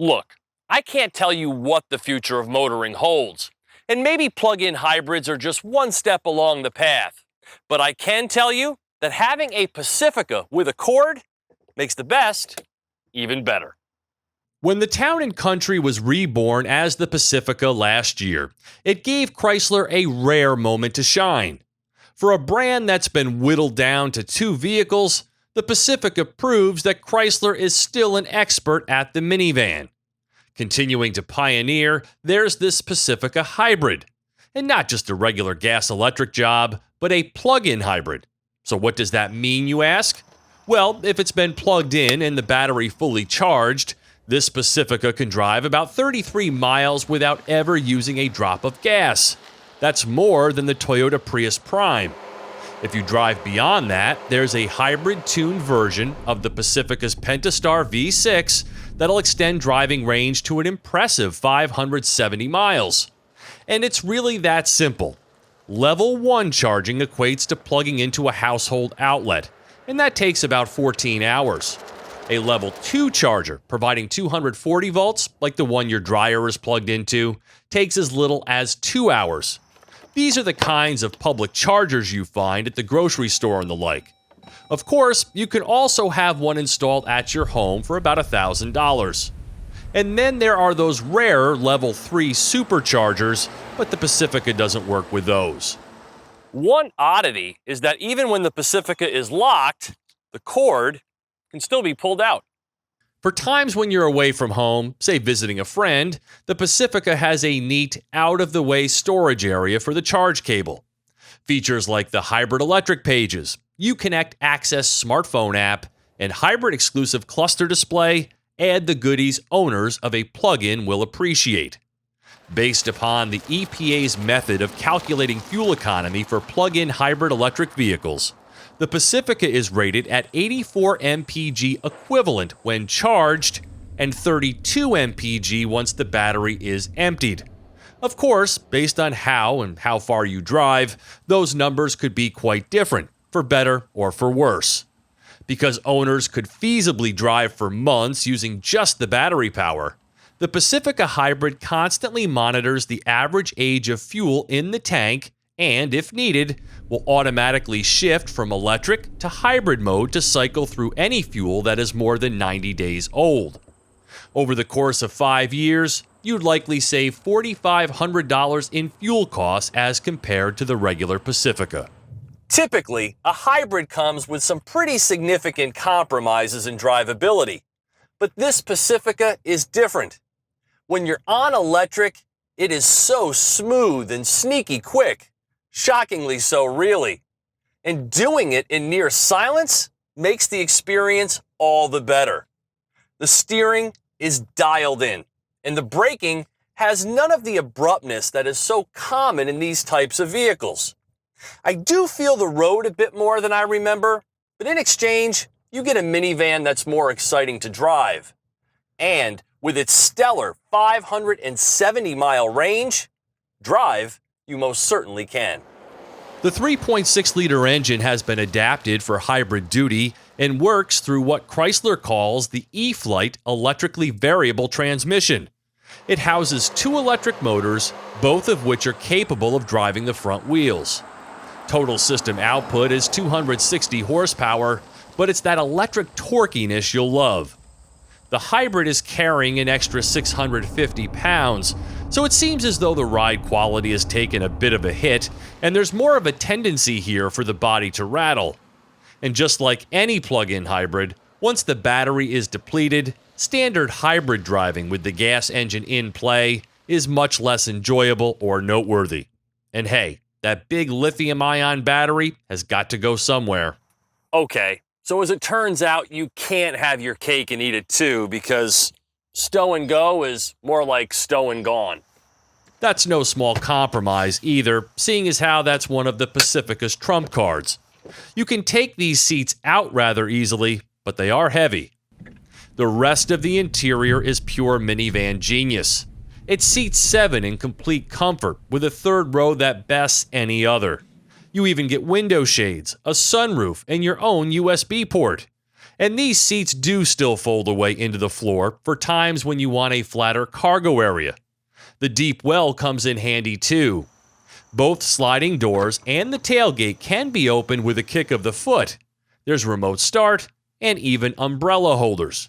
Look, I can't tell you what the future of motoring holds, and maybe plug-in hybrids are just one step along the path. But I can tell you that having a Pacifica with a cord makes the best even better. When the Town & Country was reborn as the Pacifica last year, it gave Chrysler a rare moment to shine. For a brand that's been whittled down to 2 vehicles, the Pacifica proves that Chrysler is still an expert at the minivan. Continuing to pioneer, there's this Pacifica hybrid. And not just a regular gas-electric job, but a plug-in hybrid. So what does that mean, you ask? Well, if it's been plugged in and the battery fully charged, this Pacifica can drive about 33 miles without ever using a drop of gas. That's more than the Toyota Prius Prime. If you drive beyond that, there's a hybrid-tuned version of the Pacifica's Pentastar V6 that'll extend driving range to an impressive 570 miles. And it's really that simple. Level 1 charging equates to plugging into a household outlet, and that takes about 14 hours. A Level 2 charger, providing 240 volts, like the one your dryer is plugged into, takes as little as 2 hours. These are the kinds of public chargers you find at the grocery store and the like. Of course, you can also have one installed at your home for about $1,000. And then there are those rare Level 3 superchargers, but the Pacifica doesn't work with those. One oddity is that even when the Pacifica is locked, the cord can still be pulled out. For times when you're away from home, say visiting a friend, the Pacifica has a neat, out-of-the-way storage area for the charge cable. Features like the hybrid electric pages, Uconnect Access smartphone app, and hybrid-exclusive cluster display add the goodies owners of a plug-in will appreciate. Based upon the EPA's method of calculating fuel economy for plug-in hybrid electric vehicles, the Pacifica is rated at 84 MPGe equivalent when charged and 32 MPGe once the battery is emptied. Of course, based on how and how far you drive, those numbers could be quite different, for better or for worse. Because owners could feasibly drive for months using just the battery power, the Pacifica Hybrid constantly monitors the average age of fuel in the tank and, if needed, will automatically shift from electric to hybrid mode to cycle through any fuel that is more than 90 days old. Over the course of 5 years, you'd likely save $4,500 in fuel costs as compared to the regular Pacifica. Typically, a hybrid comes with some pretty significant compromises in drivability, but this Pacifica is different. When you're on electric, it is so smooth and sneaky quick, shockingly so really. And doing it in near silence makes the experience all the better. The steering is dialed in, and the braking has none of the abruptness that is so common in these types of vehicles. I do feel the road a bit more than I remember, but in exchange, you get a minivan that's more exciting to drive. And with its stellar 570-mile range, drive you most certainly can. The 3.6-liter engine has been adapted for hybrid duty and works through what Chrysler calls the E-Flight electrically variable transmission. It houses 2 electric motors, both of which are capable of driving the front wheels. Total system output is 260 horsepower, but it's that electric torquiness you'll love. The hybrid is carrying an extra 650 pounds, so it seems as though the ride quality has taken a bit of a hit, and there's more of a tendency here for the body to rattle. And just like any plug-in hybrid, once the battery is depleted, standard hybrid driving with the gas engine in play is much less enjoyable or noteworthy. And hey, that big lithium-ion battery has got to go somewhere. Okay, so as it turns out, you can't have your cake and eat it too, because stow and go is more like stow and gone. That's no small compromise either, seeing as how that's one of the Pacifica's trump cards. You can take these seats out rather easily, but they are heavy. The rest of the interior is pure minivan genius. It seats 7 in complete comfort, with a third row that bests any other. You even get window shades, a sunroof, and your own USB port. And these seats do still fold away into the floor for times when you want a flatter cargo area. The deep well comes in handy too. Both sliding doors and the tailgate can be opened with a kick of the foot. There's remote start and even umbrella holders.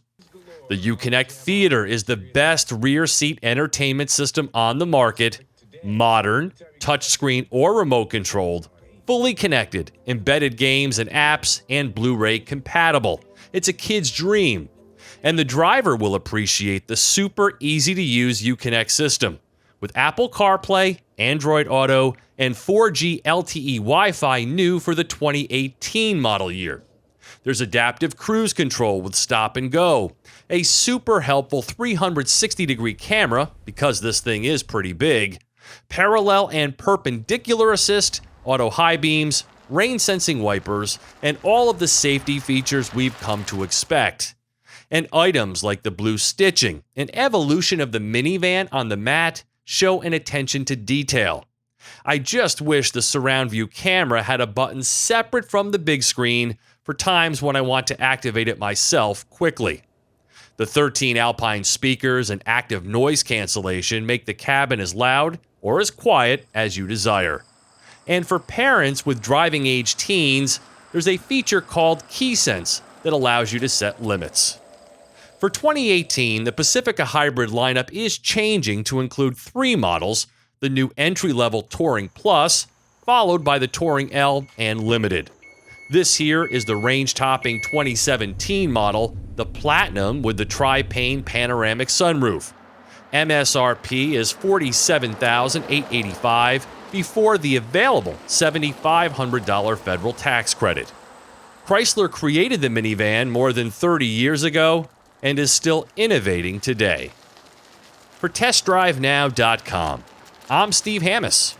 The Uconnect Theater is the best rear seat entertainment system on the market. Modern, touchscreen or remote controlled, fully connected, embedded games and apps, and Blu-ray compatible. It's a kid's dream. And the driver will appreciate the super easy-to-use Uconnect system. With Apple CarPlay, Android Auto, and 4G LTE Wi-Fi new for the 2018 model year. There's adaptive cruise control with stop and go, a super helpful 360-degree camera, because this thing is pretty big, parallel and perpendicular assist, auto high beams, rain-sensing wipers, and all of the safety features we've come to expect. And items like the blue stitching, an evolution of the minivan on the mat, show an attention to detail. I just wish the surround view camera had a button separate from the big screen for times when I want to activate it myself quickly. The 13 Alpine speakers and active noise cancellation make the cabin as loud or as quiet as you desire. And for parents with driving-age teens, there's a feature called KeySense that allows you to set limits. For 2018, the Pacifica Hybrid lineup is changing to include 3 models, the new entry-level Touring Plus, followed by the Touring L and Limited. This here is the range-topping 2017 model, the Platinum with the tri-pane panoramic sunroof. MSRP is $47,885 before the available $7,500 federal tax credit. Chrysler created the minivan more than 30 years ago and is still innovating today. For TestDriveNow.com, I'm Steve Hammis.